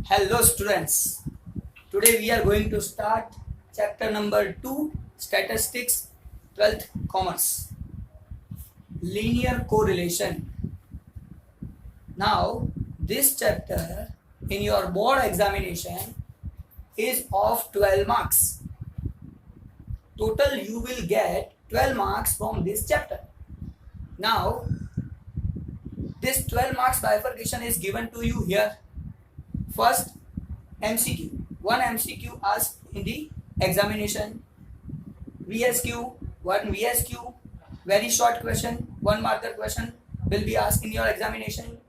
Hello students, today we are going to start chapter number 2 statistics 12th commerce linear correlation. Now this chapter in your board examination is of 12 marks. Total you will get 12 marks from this chapter. Now this 12 marks bifurcation is given to you here. First MCQ, one MCQ asked in the examination, VSQ, one VSQ, very short question, one marker question will be asked in your examination.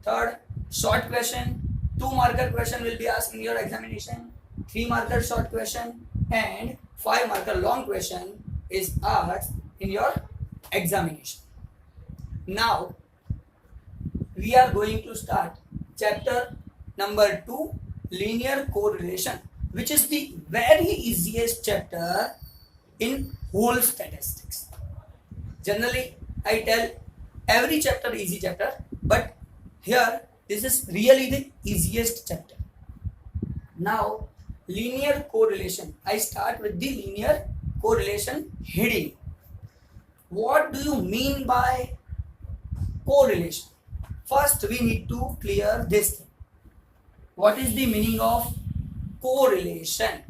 Third, short question, two marker question will be asked in your examination. 3 marker short question and 5 marker long question is asked in your examination. Now we are going to start chapter number 2 linear correlation, which is the very easiest chapter in whole statistics. Generally I tell every chapter easy chapter, but here this is really the easiest chapter. Now linear correlation, I start with the linear correlation heading. What do you mean by correlation? First we need to clear this thing. What is the meaning of correlation?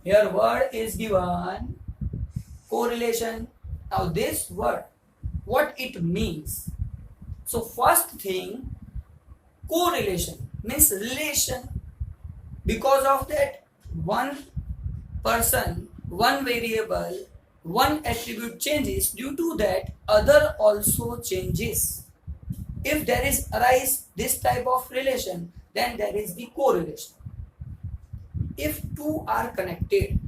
Here word is given correlation. Now this word, what it means? So first thing, correlation means relation. Because of that, one person, one variable, one attribute changes, due to that other also changes. If there is arise this type of relation, then there is the correlation. If two are connected,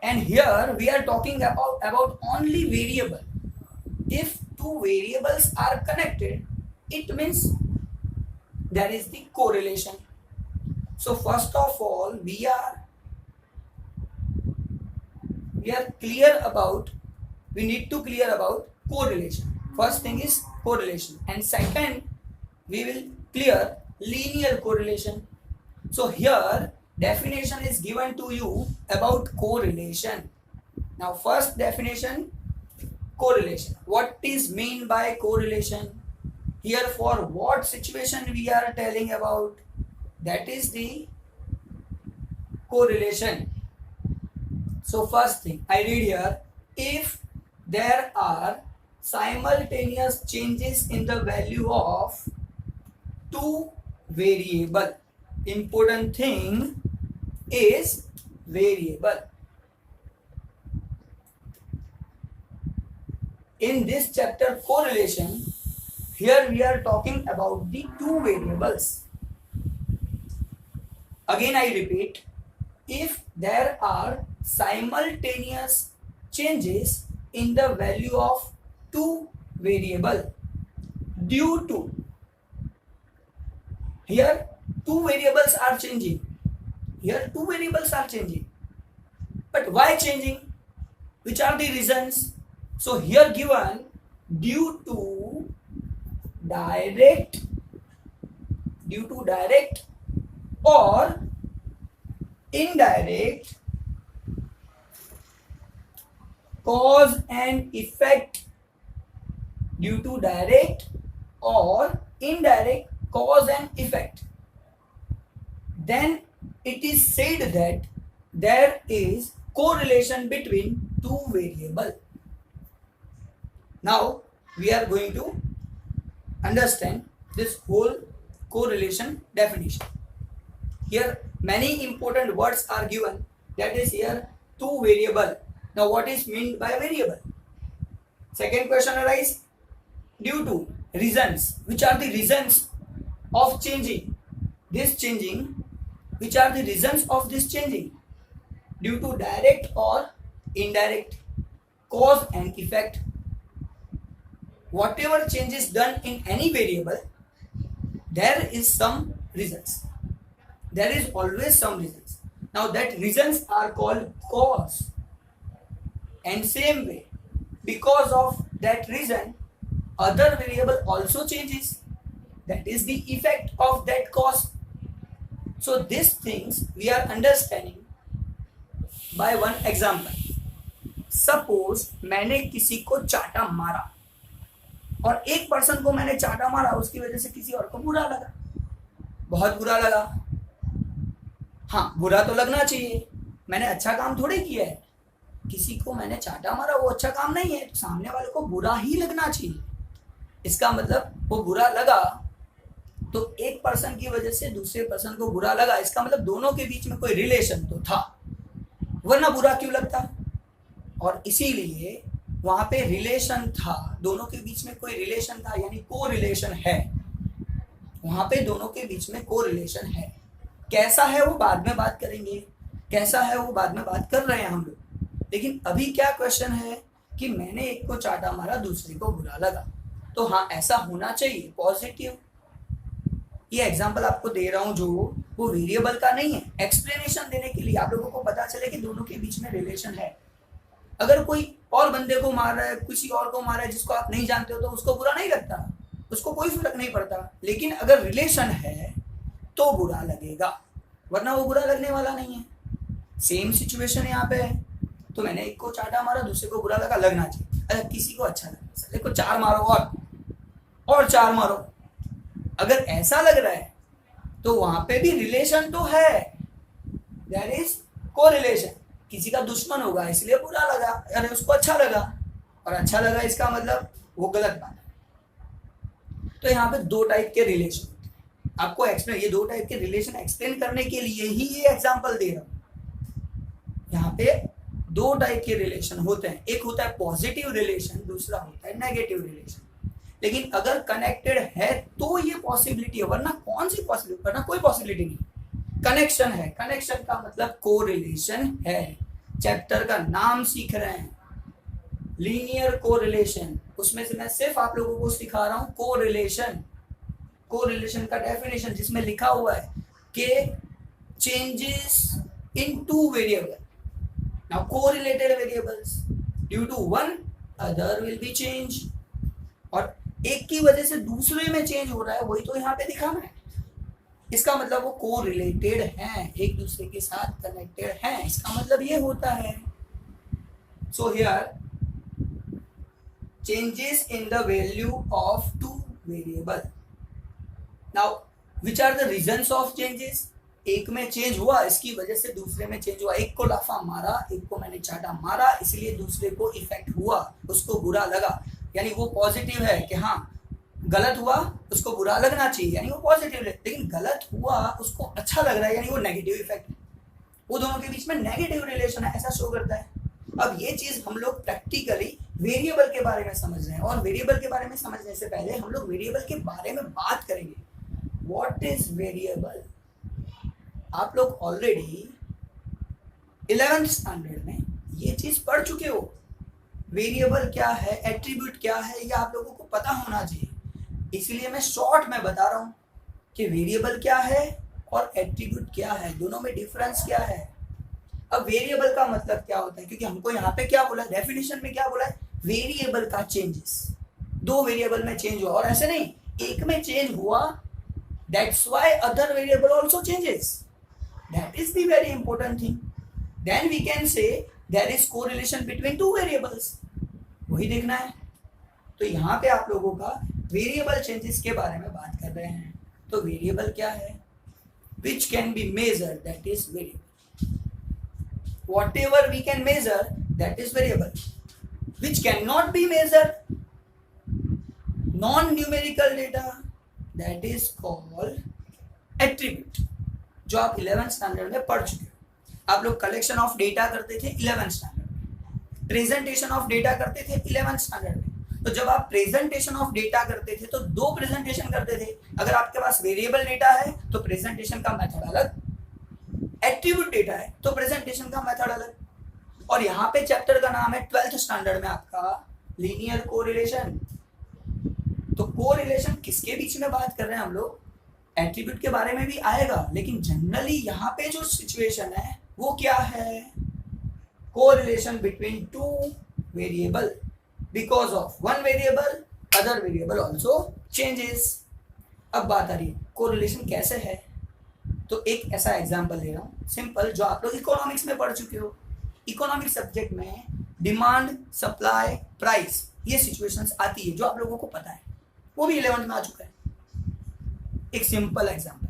and here we are talking about only variable. If two variables are connected, it means there is the correlation. So first of all, we are we need to clear about correlation. First thing is correlation, and second we will clear linear correlation. So here definition is given to you about correlation. Now first definition, correlation. What is mean by correlation? Here for what situation we are telling about, that is the correlation. So first thing I read here, if there are simultaneous changes in the value of two variable. Important thing is variable. In this chapter correlation, here we are talking about the two variables. Again I repeat, if there are simultaneous changes in the value of two variable due to, here two variables are changing, but why changing, which are the reasons? So here given due to direct or indirect cause and effect, due to direct or indirect cause and effect, then it is said that there is correlation between two variables. Now we are going to understand this whole correlation definition. Here many important words are given, that is here two variable. Now what is meant by variable? Second question arises, due to reasons, which are the reasons of changing, which are the reasons of this changing, due to direct or indirect cause and effect. Whatever change is done in any variable, there is some reasons, there is always some reasons. Now that reasons are called cause, and same way because of that reason other variable also changes. That is the effect of that cause. So these things we are understanding by one example. Suppose मैंने किसी को चाटा मारा और एक person को मैंने चाटा मारा, उसकी वजह से किसी और को बुरा लगा, बहुत बुरा लगा. हाँ, बुरा तो लगना चाहिए, मैंने अच्छा काम थोड़ी किया है. किसी को मैंने चाटा मारा, वो अच्छा काम नहीं है, तो सामने वाले को बुरा ही लगना चाहिए. इसका मतलब वो बुरा लगा, तो एक पर्सन की वजह से दूसरे पर्सन को बुरा लगा, इसका मतलब दोनों के बीच में कोई रिलेशन तो था, वरना बुरा क्यों लगता. और इसीलिए वहां पे रिलेशन था, दोनों के बीच में कोई रिलेशन था, यानी को रिलेशन है. वहां पे दोनों के बीच में को रिलेशन है. कैसा है वो बाद में बात करेंगे, कैसा है वो बाद में बात कर रहे हैं हम लोग. लेकिन अभी क्या क्वेश्चन है कि मैंने एक को चाटा मारा, दूसरे को बुरा लगा, तो हाँ ऐसा होना चाहिए, पॉजिटिव. ये एग्जांपल आपको दे रहा हूं जो वो वेरिएबल का नहीं है, एक्सप्लेनेशन देने के लिए, आप लोगों को पता चले कि दोनों के बीच में रिलेशन है. अगर कोई और बंदे को मार रहा है, किसी और को मार रहा है जिसको आप नहीं जानते हो, तो उसको बुरा नहीं लगता, उसको कोई फर्क नहीं पड़ता. लेकिन अगर रिलेशन है तो बुरा लगेगा, वरना वो बुरा लगने वाला नहीं है. सेम सिचुएशन यहाँ पे है. तो मैंने एक को चाटा मारा, दूसरे को बुरा लगा, लगना चाहिए. अगर किसी को अच्छा लगा, साले को चार मारो और चार मारो, अगर ऐसा लग रहा है तो वहां पे भी रिलेशन तो है, दैट इज को रिलेशन. किसी का दुश्मन होगा इसलिए बुरा लगा, अरे उसको अच्छा लगा, और अच्छा लगा इसका मतलब वो गलत बात है. तो यहाँ पे दो टाइप के रिलेशन आपको एक्सप्लेन, ये दो टाइप के रिलेशन एक्सप्लेन करने के लिए ही ये एग्जांपल दे रहा हूं. यहाँ पे दो टाइप के रिलेशन होते हैं, एक होता है पॉजिटिव रिलेशन, दूसरा होता है नेगेटिव रिलेशन. लेकिन अगर कनेक्टेड है तो ये पॉसिबिलिटी है, वरना कौन सी पॉसिबिलिटी, वरना कोई पॉसिबिलिटी नहीं. कनेक्शन है, कनेक्शन का मतलब को रिलेशन है. चैप्टर का नाम सीख रहे हैं, लीनियर को रिलेशन, उसमें से मैं सिर्फ आप लोगों को सिखा रहा हूं को रिलेशन. को रिलेशन का डेफिनेशन जिसमें लिखा हुआ है कि changes in two variable. Now correlated variables, due to one other will be change, और एक की वजह से दूसरे में चेंज हो रहा है, वही तो यहाँ पे दिखाना है. इसका मतलब वो को रिलेटेड हैं, एक दूसरे के साथ कनेक्टेड हैं, इसका मतलब ये होता है. So here changes in the value of two variable. Now which are the reasons of changes. एक में चेंज हुआ, इसकी वजह से दूसरे में चेंज हुआ. एक को लाफा मारा, एक को मैंने चाटा मारा, इसलिए दूसरे को इफेक्ट हुआ, उसको बुरा लगा, यानी वो पॉजिटिव है कि हाँ गलत हुआ, उसको बुरा लगना चाहिए, यानी वो पॉजिटिव है. लेकिन गलत हुआ, उसको अच्छा लग रहा है, यानी वो नेगेटिव इफेक्ट है. वो दोनों के बीच में नेगेटिव रिलेशन है, ऐसा शो करता है. अब ये चीज हम लोग प्रैक्टिकली वेरिएबल के बारे में समझ रहे हैं, और वेरिएबल के बारे में समझने से पहले हम लोग वेरिएबल के बारे में बात करेंगे. What is variable. आप लोग ऑलरेडी 11th स्टैंडर्ड में ये चीज पढ़ चुके हो. वेरिएबल क्या है, एट्रीब्यूट क्या है, ये आप लोगों को पता होना चाहिए. इसलिए मैं शॉर्ट में बता रहा हूं कि वेरिएबल क्या है और एट्रीब्यूट क्या है, दोनों में डिफरेंस क्या है. अब वेरिएबल का मतलब क्या होता है, क्योंकि हमको यहाँ पे क्या बोला है, डेफिनेशन में क्या बोला है, वेरिएबल का चेंजेस. दो वेरिएबल में चेंज हुआ, और ऐसे नहीं एक में चेंज हुआ, that's why other variable also changes. That is the very important thing. Then we can say there is correlation between two variables, वही देखना है. तो यहाँ पे आप लोगों का वेरिएबल चेंजेस के बारे में बात कर रहे हैं. तो वेरिएबल क्या है, which can be measure, that is variable. whatever we can measure, that is variable. Which cannot be measured, non-numerical data, that is called attribute. जो आप 11th स्टैंडर्ड में पढ़ चुके हो. आप लोग कलेक्शन ऑफ डेटा करते थे 11th स्टैंडर्ड में, प्रेजेंटेशन ऑफ डेटा करते थे 11th स्टैंडर्ड में. तो जब आप प्रेजेंटेशन ऑफ डेटा करते थे तो दो प्रेजेंटेशन करते थे. अगर आपके पास वेरिएबल डेटा है तो प्रेजेंटेशन का मेथड अलग, एट्रीब्यूट डेटा है तो प्रेजेंटेशन का मेथड अलग. और यहाँ पे चैप्टर का नाम है 12th स्टैंडर्ड में आपका लीनियर कोरिलेशन. तो कोरिलेशन किसके बीच में बात कर रहे हैं हम लोग, एट्रीब्यूट के बारे में भी आएगा, लेकिन जनरली यहाँ पे जो सिचुएशन है वो क्या है, correlation between two variable, because of one variable other variable also changes. अब बात आ रही है कोरिलेशन कैसे है। तो एक ऐसा एग्जांपल ले रहा हूँ सिंपल, जो आप लोग इकोनॉमिक्स में पढ़ चुके हो। इकोनॉमिक्स सब्जेक्ट में डिमांड, सप्लाई, प्राइस, ये सिचुएशंस आती है जो आप लोगों को पता है, वो भी 11th में आ चुका है। एक सिंपल एग्जांपल,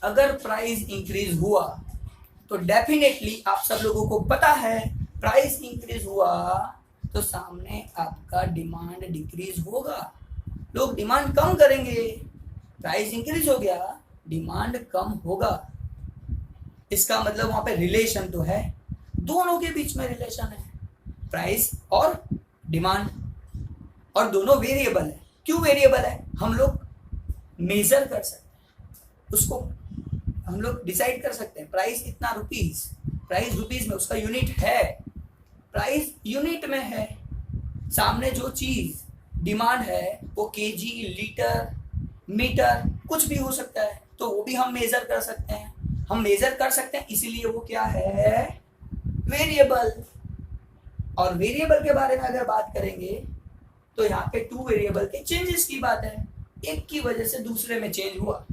अगर प्राइस इंक्रीज हुआ तो डेफिनेटली आप सब लोगों को पता है प्राइस इंक्रीज हुआ तो सामने आपका डिमांड डिक्रीज होगा, लोग डिमांड कम करेंगे। प्राइस इंक्रीज हो गया, डिमांड कम होगा। इसका मतलब वहां पे रिलेशन तो है, दोनों के बीच में रिलेशन है, प्राइस और डिमांड, और दोनों वेरिएबल है। क्यों वेरिएबल है? हम लोग मेजर कर सकते हैं उसको, हम लोग डिसाइड कर सकते हैं प्राइस इतना रुपीस, प्राइस रुपीस में उसका यूनिट है, प्राइस यूनिट में है। सामने जो चीज डिमांड है वो केजी, लीटर, मीटर कुछ भी हो सकता है, तो वो भी हम मेजर कर सकते हैं। हम मेजर कर सकते हैं इसीलिए वो क्या है? वेरिएबल। और वेरिएबल के बारे में अगर बात करेंगे तो यहाँ पे टू वेरिएबल के चेंजेस की बात है, एक की वजह से दूसरे में चेंज हुआ,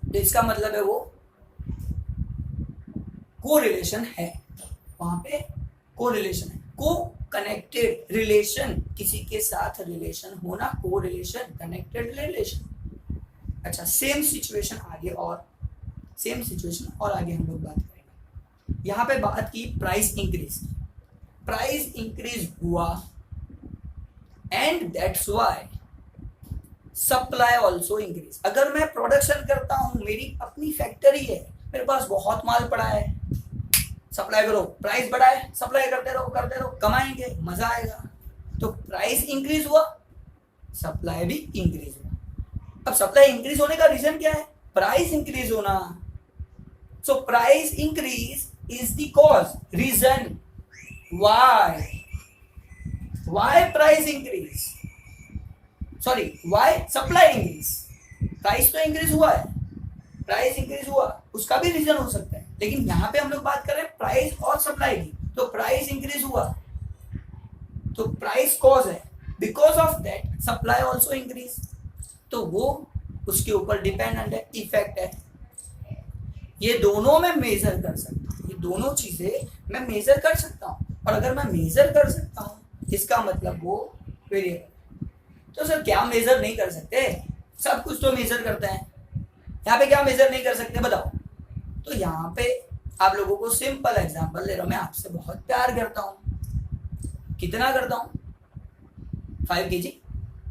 तो इसका मतलब है वो कोरिलेशन है, वहां पे कोरिलेशन है। को कनेक्टेड रिलेशन, किसी के साथ रिलेशन होना, कोरिलेशन, कनेक्टेड रिलेशन। अच्छा, सेम सिचुएशन आगे हम लोग बात करेंगे। यहाँ पे बात की प्राइस इंक्रीज हुआ and that's why supply also increase. अगर मैं प्रोडक्शन करता हूं, मेरी अपनी फैक्ट्री है, मेरे पास बहुत माल पड़ा है, सप्लाई करो, प्राइस बढ़ाए, सप्लाई करते रहो, कमाएंगे, मजा आएगा। तो प्राइस इंक्रीज हुआ, सप्लाई भी इंक्रीज हुआ। अब सप्लाई इंक्रीज होने का रीजन क्या है? प्राइस इंक्रीज होना। So price increase is the cause, reason why price increase, sorry why supply increase। Price तो इंक्रीज हुआ है, प्राइस इंक्रीज हुआ, उसका भी रीजन हो सकता है, लेकिन यहां पे हम लोग बात कर रहे हैं प्राइस और सप्लाई की। तो प्राइस इंक्रीज हुआ तो प्राइस कॉज है, because of that supply also increase, तो वो उसके ऊपर डिपेंडेंट है, इफेक्ट है। ये दोनों मैं मेजर कर सकता हूँ, ये दोनों चीजें मैं मेजर कर सकता हूँ, और अगर मैं मेजर कर सकता हूँ इसका मतलब वो वेरिएबल। तो सर क्या मेजर नहीं कर सकते? सब कुछ तो मेजर करते हैं, यहाँ पे क्या मेजर नहीं कर सकते बताओ? तो यहाँ पे आप लोगों को सिंपल एग्जांपल ले रहा हूँ, मैं आपसे बहुत प्यार करता हूँ। कितना करता हूँ? 5 kg,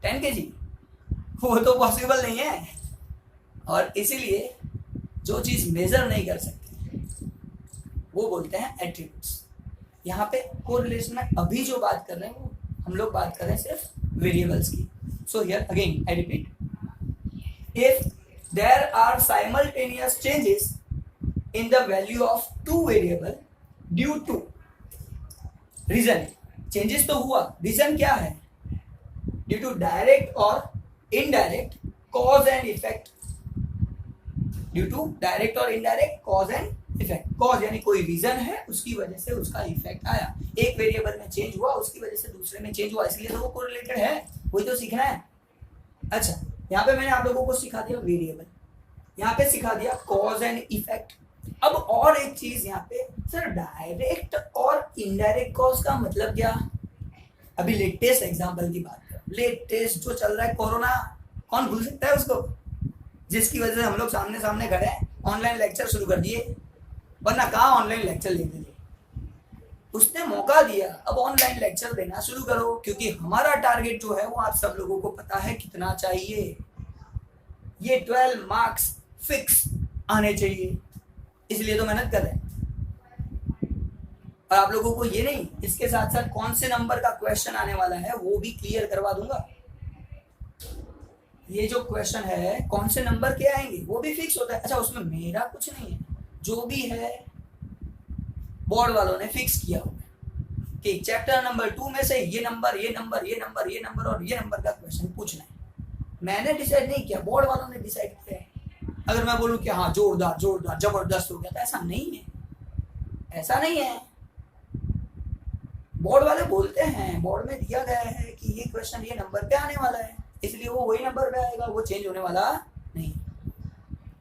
10 kg, वो तो पॉसिबल नहीं है। और इसीलिए जो चीज मेजर नहीं कर सकते वो बोलते हैं एट्रीब्यूट्स। यहाँ पे कोरिलेशन में अभी जो बात कर रहे हैं वो हम लोग बात कर रहे हैं सिर्फ वेरिएबल्स की। So here again I repeat, if there are simultaneous changes in the value of two variable due to reason, changes तो हुआ, रीजन क्या है? ड्यू टू डायरेक्ट और indirect cause and effect, due to direct और indirect cause and effect. Cause यानी कोई reason है, उसकी वजह से उसका इफेक्ट आया, एक वेरिएबल में चेंज हुआ, उसकी वजह से दूसरे में चेंज हुआ, इसलिए तो वो कोरिलेटेड है, वही तो सीखना है। अच्छा, यहाँ पे मैंने आप लोगों को सिखा दिया वेरिएबल, यहाँ पे सिखा दिया कॉज एंड इफेक्ट। अब और एक चीज यहाँ पे, सर डायरेक्ट और इनडायरेक्ट कॉज का मतलब क्या? अभी लेटेस्ट एग्जांपल की बात कर, लेटेस्ट जो चल रहा है कोरोना, कौन भूल सकता है उसको, जिसकी वजह से हम लोग सामने सामने खड़े हैं, ऑनलाइन लेक्चर शुरू कर दिए, वरना कहाँ ऑनलाइन लेक्चर लेते थे। उसने मौका दिया, अब ऑनलाइन लेक्चर देना शुरू करो, क्योंकि हमारा टारगेट जो है वो आप सब लोगों को पता है कितना चाहिए, ये 12 मार्क्स फिक्स आने चाहिए, इसलिए तो मेहनत कर रहे हैं। और आप लोगों को ये नहीं, इसके साथ साथ कौन से नंबर का क्वेश्चन आने वाला है वो भी क्लियर करवा दूंगा। ये जो क्वेश्चन है कौन से नंबर के आएंगे वो भी फिक्स होता है। अच्छा, उसमें मेरा कुछ नहीं है, जो भी है बोर्ड वालों ने फिक्स किया होगा कि चैप्टर नंबर 2 में से ये नंबर और ये नंबर का क्वेश्चन पूछना है। मैंने डिसाइड नहीं किया, बोर्ड वालों ने डिसाइड किया है। अगर मैं बोलूं कि हाँ जोरदार जबरदस्त हो गया, तो ऐसा नहीं है, ऐसा नहीं है। बोर्ड वाले बोलते हैं, बोर्ड में दिया गया है कि ये क्वेश्चन ये नंबर पे आने वाला है, इसलिए वो वही नंबर पे आएगा, वो चेंज होने वाला नहीं।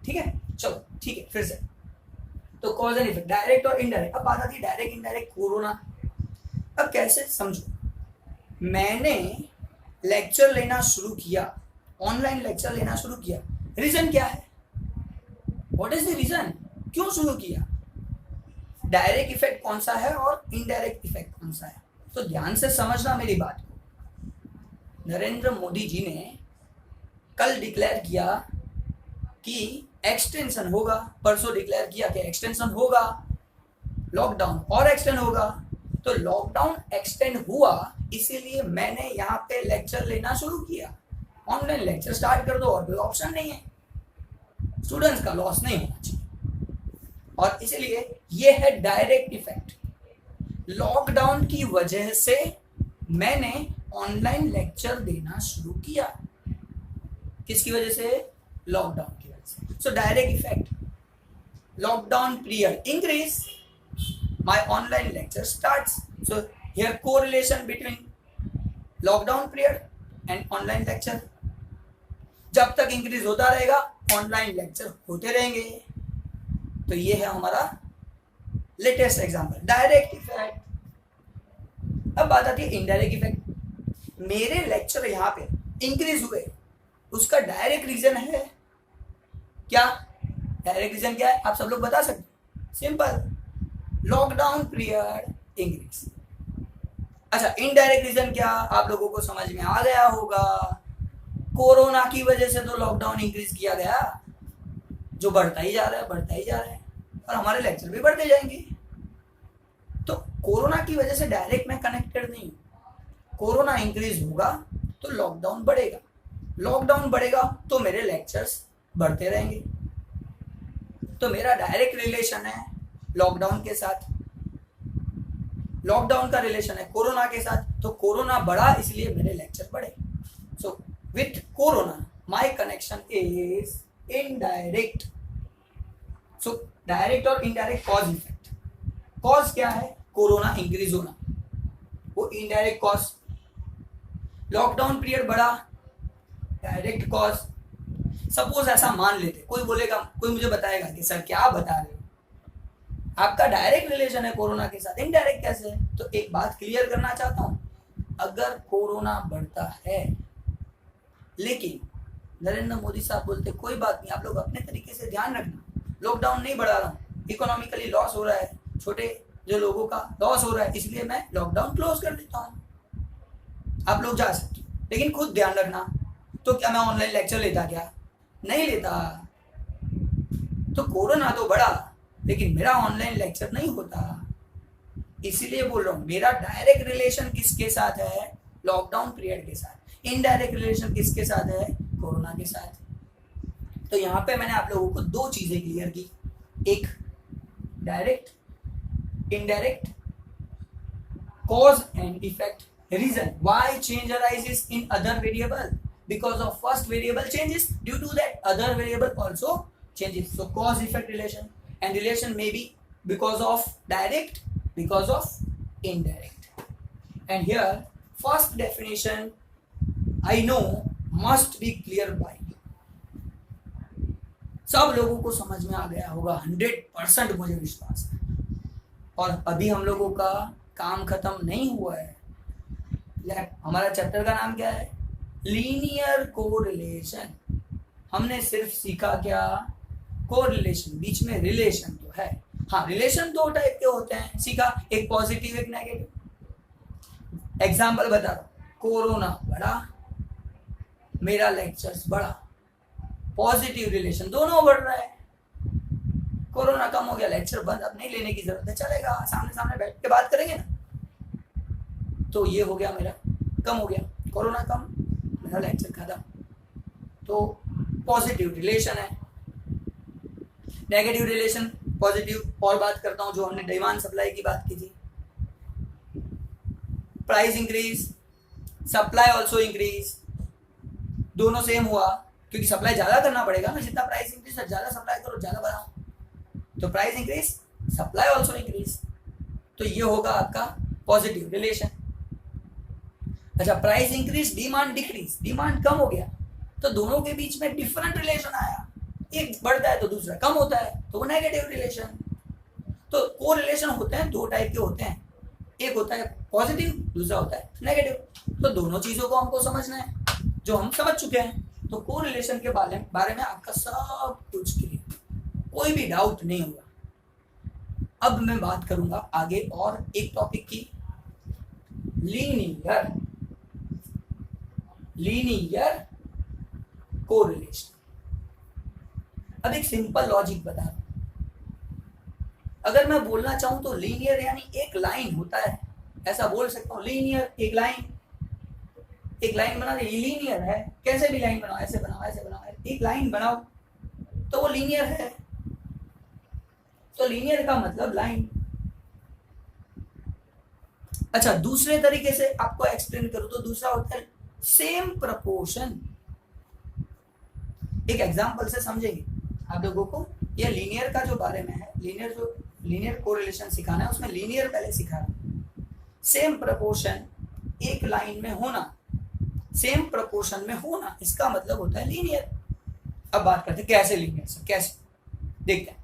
ठीक है, चलो ठीक है फिर से। तो कॉज एंड इफेक्ट, डायरेक्ट और इनडायरेक्ट। अब बात आती है डायरेक्ट इनडायरेक्ट कोरोना। अब कैसे समझो, मैंने लेक्चर लेना शुरू किया, ऑनलाइन लेक्चर लेना शुरू किया, रीजन क्या है, व्हाट इज द रीजन, क्यों शुरू किया, डायरेक्ट इफेक्ट कौन सा है और इनडायरेक्ट इफेक्ट कौन सा है। तो ध्यान से समझना मेरी बात को। नरेंद्र मोदी जी ने कल डिक्लेयर किया कि एक्सटेंशन होगा, परसों डिक्लेयर किया कि एक्सटेंशन होगा, लॉकडाउन और एक्सटेंड होगा। तो लॉकडाउन एक्सटेंड हुआ, इसीलिए मैंने यहाँ पे लेक्चर लेना शुरू किया। ऑनलाइन लेक्चर स्टार्ट कर दो, और कोई ऑप्शन नहीं है, स्टूडेंट्स का लॉस नहीं होना चाहिए। और इसीलिए ये है डायरेक्ट इफेक्ट, लॉकडाउन की वजह से मैंने ऑनलाइन लेक्चर देना शुरू किया। किसकी वजह से, लॉकडाउन की वजह से। So direct effect, lockdown period increase, my online lecture starts. So here correlation between lockdown period and online lecture. जब तक इंक्रीज होता रहेगा ऑनलाइन लेक्चर होते रहेंगे। तो ये है हमारा लेटेस्ट एग्जांपल, डायरेक्ट इफेक्ट। अब बात आती है इनडायरेक्ट इफेक्ट। मेरे लेक्चर यहाँ पे इंक्रीज हुए, उसका डायरेक्ट रीजन है क्या, डायरेक्ट रीजन क्या है आप सब लोग बता सकते, सिंपल, लॉकडाउन पीरियड इंक्रीज। अच्छा, इनडायरेक्ट रीजन क्या, आप लोगों को समझ में आ गया होगा, कोरोना की वजह से तो लॉकडाउन इंक्रीज किया गया, जो बढ़ता ही जा रहा है, बढ़ता ही जा रहा है, और हमारे लेक्चर भी बढ़ते जाएंगे। तो कोरोना की वजह से डायरेक्ट मैं कनेक्टेड नहीं हूं। कोरोना इंक्रीज होगा तो लॉकडाउन बढ़ेगा, लॉकडाउन बढ़ेगा तो मेरे लेक्चर्स बढ़ते रहेंगे। तो मेरा डायरेक्ट रिलेशन है लॉकडाउन के साथ, लॉकडाउन का रिलेशन है कोरोना के साथ, तो कोरोना बढ़ा इसलिए मेरे लेक्चर बढ़े। So with corona my connection is indirect. So direct और इनडायरेक्ट कॉज इफेक्ट। कॉज क्या है, कोरोना इंक्रीज होना, वो इनडायरेक्ट कॉज। लॉकडाउन पीरियड बढ़ा, डायरेक्ट कॉज। सपोज ऐसा मान लेते, कोई बोलेगा, कोई मुझे बताएगा कि सर क्या बता रहे हो, आपका डायरेक्ट रिलेशन है कोरोना के साथ, इनडायरेक्ट कैसे है। तो एक बात क्लियर करना चाहता हूं, अगर कोरोना बढ़ता है लेकिन नरेंद्र मोदी साहब बोलते कोई बात नहीं, आप लोग अपने तरीके से ध्यान रखना, लॉकडाउन नहीं बढ़ा रहा हूं, इकोनॉमिकली लॉस हो रहा है, छोटे जो लोगों का लॉस हो रहा है, इसलिए मैं लॉकडाउन क्लोज कर देता हूं, आप लोग जा सकते हो, लेकिन खुद ध्यान रखना। तो क्या मैं ऑनलाइन लेक्चर लेता, क्या नहीं लेता। तो कोरोना तो बढ़ा लेकिन मेरा ऑनलाइन लेक्चर नहीं होता, इसीलिए बोल रहा हूं मेरा डायरेक्ट रिलेशन किसके साथ है, लॉकडाउन पीरियड के साथ। इनडायरेक्ट रिलेशन किसके साथ है, कोरोना के साथ। तो यहां पे मैंने आप लोगों को दो चीजें क्लियर की, एक direct, indirect, cause and effect, reason why change arises in other variable, because of first variable changes, due to that other variable also changes. So cause effect relation, and relation may be because of direct, because of indirect. And here first definition I know must be clear by you. सब लोगों को समझ में आ गया होगा, 100% मुझे विश्वास है। और अभी हम लोगों का काम खत्म नहीं हुआ है। हमारा चैप्टर का नाम क्या है, लीनियर कोरिलेशन। हमने सिर्फ सीखा क्या, कोरिलेशन, बीच में रिलेशन तो है। हाँ, रिलेशन दो टाइप के होते हैं, सीखा, एक पॉजिटिव एक नेगेटिव। एग्जाम्पल बता रहा हूं, कोरोना बढ़ा, मेरा लेक्चर्स बढ़ा, पॉजिटिव रिलेशन, दोनों बढ़ रहा है। कोरोना कम हो गया, लेक्चर बंद, अब नहीं लेने की जरूरत है, चलेगा, सामने सामने बैठ के बात करेंगे ना। तो ये हो गया, मेरा कम हो गया, कोरोना कम, मेरा लेक्चर खत्म। तो पॉजिटिव रिलेशन है। नेगेटिव रिलेशन, पॉजिटिव और बात करता हूं, जो हमने डिमांड सप्लाई की बात की थी। Price increase, supply also increase, दोनों सेम हुआ, क्योंकि सप्लाई ज्यादा करना पड़ेगा ना, जितना प्राइस इंक्रीज, ज्यादा सप्लाई करो, ज्यादा बढ़ाओ, तो price increase, supply also increase. तो ये होगा आपका पॉजिटिव रिलेशन। अच्छा, price increase, demand decrease, demand कम हो गया तो दोनों के बीच में डिफरेंट रिलेशन आया, एक बढ़ता है तो दूसरा कम होता है तो वो नेगेटिव रिलेशन। तो को रिलेशन होते हैं दो टाइप के होते हैं, एक होता है पॉजिटिव, दूसरा होता है नेगेटिव। तो दोनों चीजों को हमको समझना है जो हम समझ चुके हैं। तो को रिलेशन के बारे में आपका सब कुछ क्लियर, कोई भी डाउट नहीं होगा। अब मैं बात करूंगा आगे और एक टॉपिक की, लीनियर कोरिलेशन। अब एक सिंपल लॉजिक बता रहा हूं, अगर मैं बोलना चाहूं तो लीनियर यानी एक लाइन होता है, ऐसा बोल सकता हूं। लीनियर एक लाइन बना दे, ये लीनियर है, कैसे भी लाइन बनाओ, ऐसे बनाओ ऐसे बनाओ, एक लाइन बनाओ तो वो लीनियर है। तो लीनियर का मतलब लाइन। अच्छा, दूसरे तरीके से आपको एक्सप्लेन करूं तो दूसरा होता है सेम प्रपोर्शन। एक एग्जांपल से समझेंगे आप लोगों को। ये लीनियर का जो बारे में है, लीनियर कोरिलेशन सिखाना है, उसमें लीनियर पहले सिखा रहा हूं। सेम प्रपोर्शन एक लाइन में होना, सेम प्रपोर्शन में होना, इसका मतलब होता है लीनियर। अब बात करते हैं कैसे लीनियर सर, कैसे देखते हैं।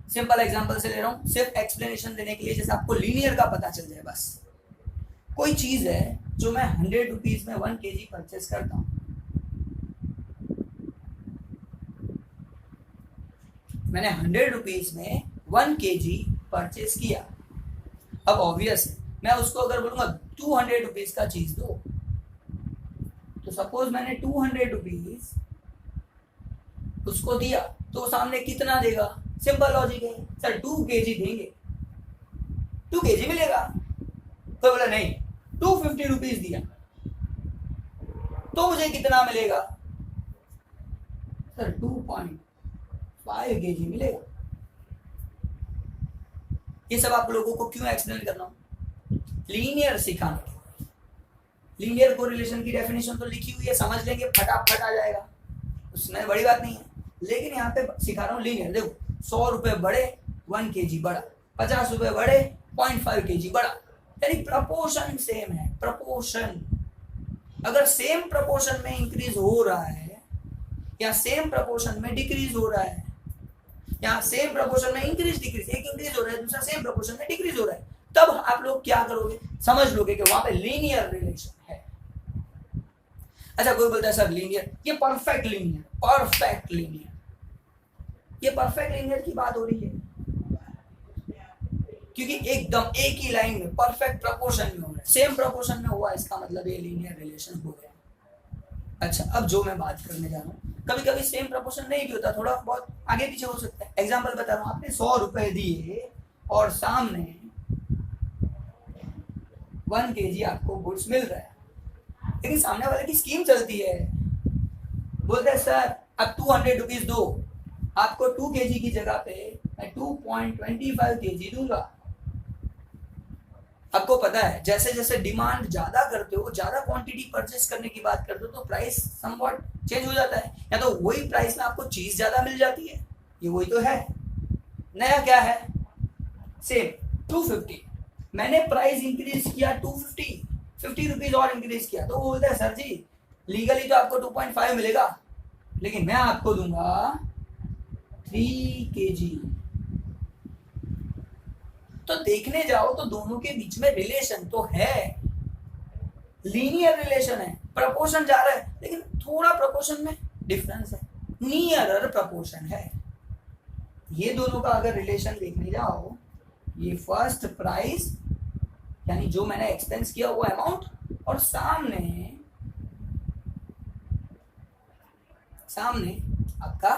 सिंपल एग्जांपल से ले रहा हूं सिर्फ एक्सप्लेनेशन देने के लिए, जैसे आपको लीनियर का पता चल जाए बस। कोई चीज है जो मैं 100 रुपीज में 1 kg परचेस करता हूं, मैंने 100 रुपीज में 1 kg परचेस किया। अब ऑब्वियस है मैं उसको अगर बोलूंगा 200 रुपीज का चीज दो, तो सपोज मैंने 200 रुपीज उसको दिया तो सामने कितना देगा। सिंपल लॉजिक है सर, 2 kg देंगे 2 kg मिलेगा। तो बोला नहीं 250 रुपीज दिया तो मुझे कितना मिलेगा सर, 2.5 kg मिलेगा। ये सब आप लोगों को क्यों एक्सप्लेन कर रहा हूं, लीनियर सिखाने। लीनियर कोरिलेशन की डेफिनेशन तो लिखी हुई है, समझ लेंगे फटाफट आ जाएगा, उसमें बड़ी बात नहीं है। लेकिन यहाँ पे सिखा रहा हूँ लीनियर। देखो 100 रुपए बढ़े 1 kg बढ़ा, 50 रुपए बढ़े 0.5 kg बढ़ा, यानी प्रपोर्शन सेम है। प्रपोर्शन अगर सेम प्रपोर्शन में इंक्रीज हो रहा है या सेम प्रपोर्शन में डिक्रीज हो रहा है, या सेम प्रपोर्शन में इंक्रीज डिक्रीज, एक इंक्रीज हो रहा है दूसरा सेम प्रपोर्शन में डिक्रीज हो रहा है, तब आप लोग क्या करोगे, समझ लोगे कि वहां पे लीनियर रिलेशन है। अच्छा, कोई बोलता है सर लीनियर, ये परफेक्ट लीनियर, परफेक्ट लीनियर, ये परफेक्ट लीनियर की बात हो रही है क्योंकि एकदम एक ही लाइन में परफेक्ट प्रपोर्शन में हो रहा है, सेम प्रपोर्शन में हुआ, इसका मतलब ये लीनियर रिलेशन हो गया। अच्छा, अब जो मैं बात करने जा रहा हूँ, कभी कभी सेम प्रपोर्शन नहीं भी होता, थोड़ा बहुत आगे पीछे हो सकता है। एग्जांपल बता रहा हूँ, आपने 100 रुपए दिए और सामने 1 kg आपको गुड्स मिल रहा है, लेकिन सामने वाले की स्कीम चलती है, बोलते हैं सर अब 200 रुपीज दो, आपको 2 kg की जगह पे मैं 2.25 kg दूंगा। आपको पता है जैसे जैसे डिमांड ज्यादा करते हो, ज्यादा क्वांटिटी परचेस करने की बात करते हो, तो प्राइस समवॉट चेंज हो जाता है, या तो वही प्राइस में आपको चीज ज्यादा मिल जाती है, ये वही तो है। नया क्या है, सेम 250, मैंने प्राइस इंक्रीज किया 250, 50 रुपीज और इंक्रीज किया, तो वो बोलता है सर जी लीगली तो आपको 2.5 मिलेगा, लेकिन मैं आपको दूंगा 3 kg। तो देखने जाओ तो दोनों के बीच में रिलेशन तो है, लीनियर रिलेशन है, प्रपोर्शन जा रहा है, लेकिन थोड़ा प्रपोर्शन में डिफरेंस है, नियरर प्रपोर्शन है। ये दोनों का अगर रिलेशन देखने जाओ, ये फर्स्ट प्राइस यानी जो मैंने एक्सपेंस किया वो अमाउंट, और सामने आपका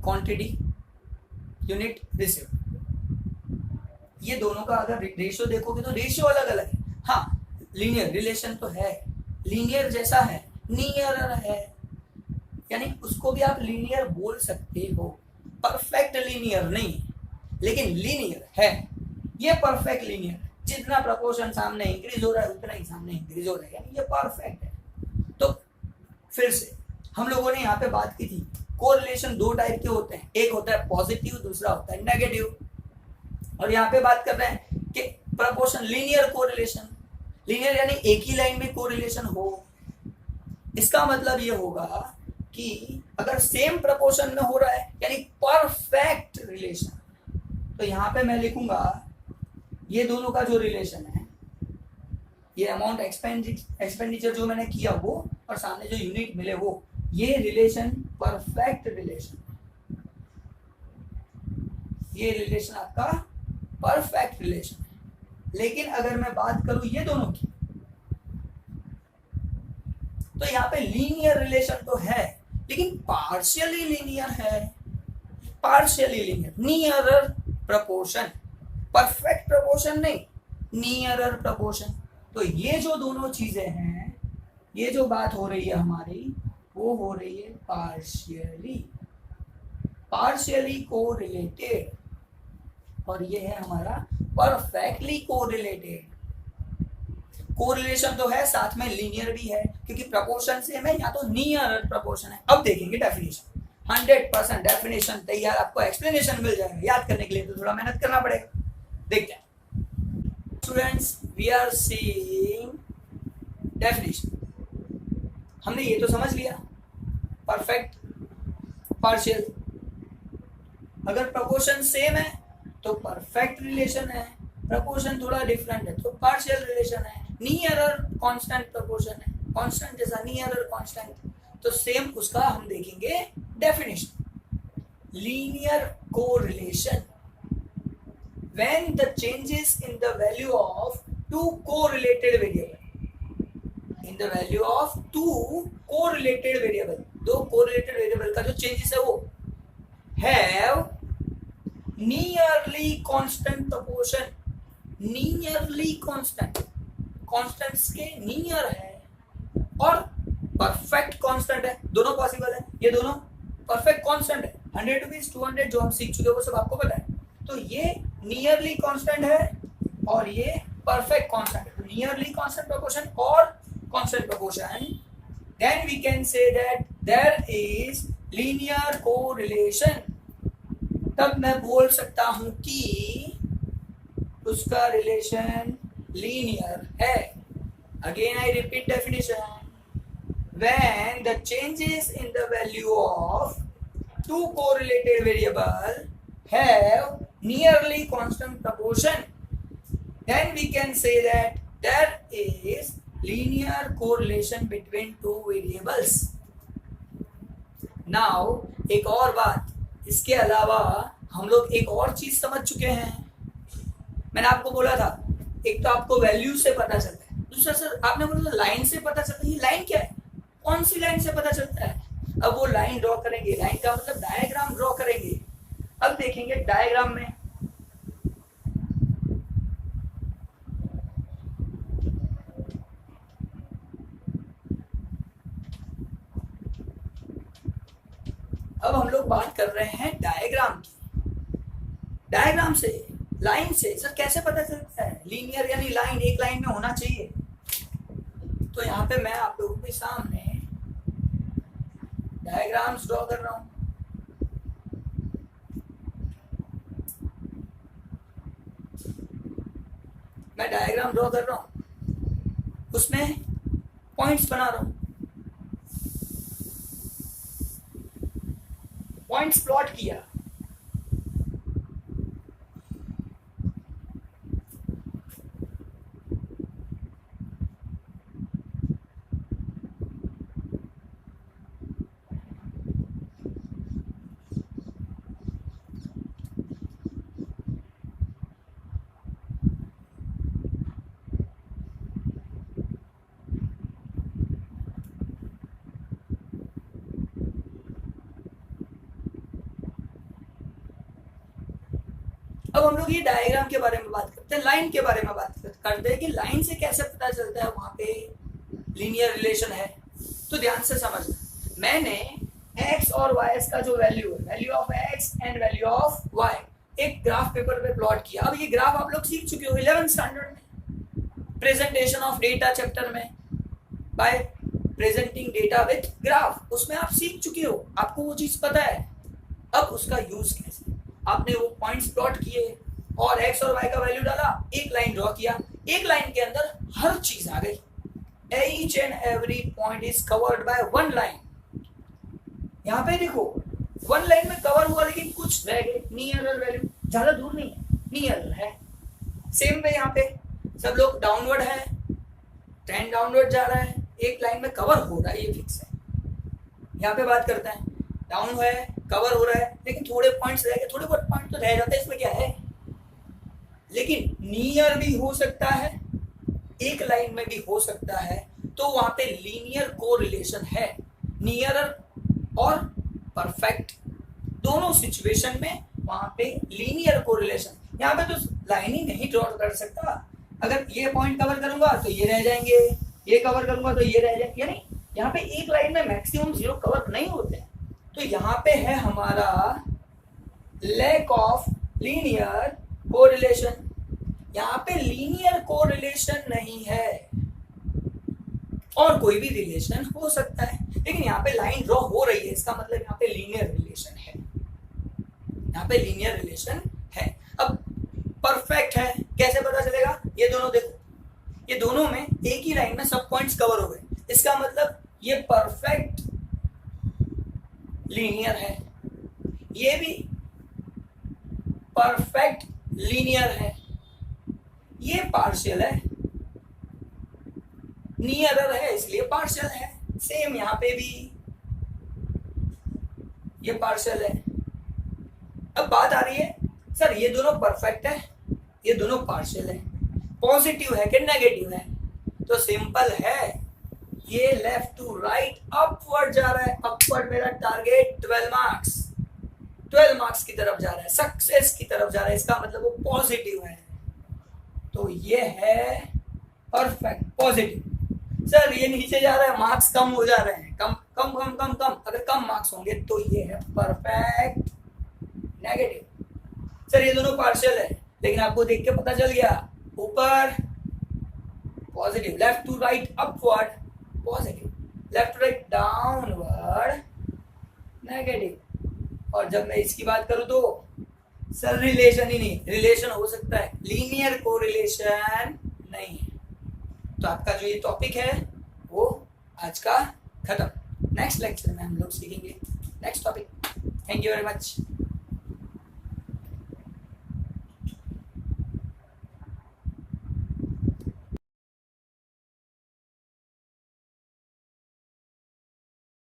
क्वांटिटी यूनिट रिसीव्ड, ये दोनों का अगर रेशियो देखोगे तो रेशियो अलग अलग है। हाँ, लीनियर रिलेशन तो है, लीनियर जैसा है, नियरर है, यानी उसको भी आप लीनियर बोल सकते हो, परफेक्ट लीनियर नहीं, लेकिन लीनियर है। ये परफेक्ट लीनियर, जितना प्रपोर्शन सामने इंक्रीज हो रहा है उतना ही सामने इंक्रीज हो रहा है, यानी ये परफेक्ट है। तो फिर से हम लोगों ने यहाँ पे बात की थी, कोरिलेशन दो टाइप के होते हैं, एक होता है पॉजिटिव, दूसरा होता है नेगेटिव। और यहाँ पे बात कर रहे हैं कि प्रपोर्शन लीनियर कोरिलेशन, लीनियर यानी एक ही लाइन में कोरिलेशन हो। इसका मतलब ये होगा कि अगर सेम प्रपोर्शन में हो रहा है यानी परफेक्ट रिलेशन, तो यहां पे मैं लिखूंगा ये दोनों का जो रिलेशन है, ये अमाउंट एक्सपेंडिचर जो मैंने किया वो और सामने जो यूनिट मिले वो, ये रिलेशन परफेक्ट रिलेशन, ये रिलेशन आपका परफेक्ट रिलेशन है। लेकिन अगर मैं बात करूं ये दोनों की, तो यहाँ पे लीनियर रिलेशन तो है लेकिन पार्शियली लीनियर है, partially linear, nearer proportion, perfect proportion नहीं, नियरर प्रपोर्शन। तो ये जो दोनों चीजें हैं, ये जो बात हो रही है हमारी, वो हो रही है पार्शियली कोरिलेटेड, और ये है हमारा परफेक्टली कोरिलेटेड। कोरिलेशन तो है, साथ में लीनियर भी है, क्योंकि प्रपोर्शन सेम है, या तो नियर प्रपोर्शन है। अब देखेंगे डेफिनेशन, 100% डेफिनेशन तैयार, आपको एक्सप्लेनेशन मिल जाएगा। याद करने के लिए तो थोड़ा मेहनत करना पड़ेगा। देखते हैं students, we are seeing definition. हमने ये तो समझ लिया, परफेक्ट, पार्शियल। अगर प्रपोर्शन सेम है तो परफेक्ट रिलेशन है, प्रपोर्शन थोड़ा डिफरेंट है तो पार्शियल रिलेशन है। नियरर कांस्टेंट प्रपोर्शन है, कांस्टेंट जैसा नियरर कांस्टेंट, तो सेम उसका हम देखेंगे definition. Linear correlation when the changes in the value of two correlated variable, in the value of two correlated variable, दो correlated variable का जो changes है वो have nearly constant proportion, nearly constant, constants के near है और perfect constant है, दोनों possible है। ये दोनों perfect constant है, 100 rupees 200 जो हम सीख चुके हैं वो सब आपको पता है। तो ये नियरली कांस्टेंट है और ये परफेक्ट कांस्टेंट है। नियरली कांस्टेंट प्रोपोर्शन और constant proportion, then we can say that there is linear correlation. तब मैं बोल सकता हूं कि उसका रिलेशन लीनियर है। Again I repeat definition, when the changes in the value of two correlated variable have nearly constant proportion, then we can say that there is linear correlation between two variables. Now एक और बात, इसके अलावा हम लोग एक और चीज समझ चुके हैं। मैंने आपको बोला था, एक तो आपको वैल्यू से पता चलता है, दूसरा सर आपने बोला लाइन से पता चलता है। ये लाइन क्या है, कौन सी लाइन से पता चलता है? अब वो लाइन ड्रॉ करेंगे, लाइन का मतलब डायग्राम ड्रॉ करेंगे। अब देखेंगे डायग्राम में अब हम लोग बात कर रहे हैं डायग्राम की। डायग्राम से, लाइन से सर कैसे पता चलता है? लीनियर यानी लाइन एक लाइन में होना चाहिए। तो यहाँ पे मैं आप लोगों के सामने डायग्राम्स ड्रॉ कर रहा हूं। मैं डायग्राम ड्रॉ कर रहा हूं, उसमें पॉइंट्स बना रहा हूं, पॉइंट्स प्लॉट किया। अब हम लोग ये डायग्राम के बारे में बात करते हैं, लाइन के बारे में बात करते हैं कि लाइन से कैसे पता चलता है वहां पे लीनियर रिलेशन है। तो ध्यान से समझना, मैंने x और y का जो वैल्यू है, value of x and value of y, एक ग्राफ पेपर पे प्लॉट किया। अब ये ग्राफ आप लोग सीख चुके हो 11th स्टैंडर्ड में, प्रेजेंटेशन ऑफ डेटा चैप्टर में, bye presenting data with graph, उसमें आप सीख चुके हो, आपको वो चीज पता है। अब उसका यूज कैसे, आपने वो पॉइंट्स प्लॉट किए और x और y का वैल्यू डाला, एक लाइन ड्रॉ किया, एक लाइन के अंदर हर चीज आ गई, each and every point is covered by one line। यहाँ पे देखो वन लाइन में कवर हुआ लेकिन कुछ रह गए, नियरर वैल्यू, ज्यादा दूर नहीं है, नियरर है। सेम वे यहाँ पे सब लोग डाउनवर्ड है, ट्रेंड डाउनवर्ड जा रहा है, एक लाइन में कवर हो रहा है, ये फिक्स है। यहाँ पे बात करते हैं, डाउन है, कवर हो रहा है, लेकिन थोड़े पॉइंट्स रह गए, थोड़े बहुत पॉइंट तो रह जाते हैं, इसमें क्या है। लेकिन नियर भी हो सकता है, एक लाइन में भी हो सकता है, तो वहां पे लीनियर कोरिलेशन है। नियरर और परफेक्ट दोनों सिचुएशन में वहां पे लीनियर कोरिलेशन। यहाँ पे तो लाइन ही नहीं ड्रॉ कर सकता, अगर ये पॉइंट कवर करूंगा तो ये रह जाएंगे, ये कवर करूंगा तो ये रह जाएंगे, यानी यहाँ पे एक लाइन में मैक्सिमम 0 कवर नहीं होते हैं। तो यहाँ पे है हमारा लैक ऑफ लीनियर कोरिलेशन। यहाँ पे लीनियर कोरिलेशन नहीं है, और कोई भी रिलेशन हो सकता है, लेकिन यहाँ पे लाइन ड्रॉ हो रही है, इसका मतलब यहाँ पे लीनियर रिलेशन है, यहाँ पे लीनियर रिलेशन है। अब परफेक्ट है कैसे पता चलेगा, ये दोनों देखो, ये दोनों में एक ही लाइन में सब पॉइंट्स कवर हो गए, इसका मतलब ये परफेक्ट लीनियर है, ये भी परफेक्ट लीनियर है, ये पार्शियल है, नियरर है इसलिए पार्शियल है। सेम यहाँ पे भी ये पार्शियल है। अब बात आ रही है सर ये दोनों परफेक्ट है, ये दोनों पार्शियल है, पॉजिटिव है कि नेगेटिव है, तो सिंपल है, ये लेफ्ट टू राइट अपवर्ड जा रहा है, अपवर्ड मेरा टारगेट 12 मार्क्स, 12 मार्क्स की तरफ जा रहा है, सक्सेस की तरफ जा रहा है, इसका मतलब वो पॉजिटिव है, तो ये है परफेक्ट पॉजिटिव। सर ये नीचे जा रहा है, मार्क्स कम हो जा रहे हैं, कम कम कम कम कम, अगर कम मार्क्स होंगे तो ये है परफेक्ट नेगेटिव। सर ये दोनों पार्शियल है, लेकिन आपको देख के पता चल गया, ऊपर positive, left to right upward positive, left to right downward negative. और जब मैं इसकी बात करूं तो सर रिलेशन ही नहीं, रिलेशन हो सकता है, लीनियर कोरिलेशन नहीं है। तो आपका जो ये टॉपिक है वो आज का खत्म। नेक्स्ट लेक्चर में हम लोग सीखेंगे next topic. Thank you very much.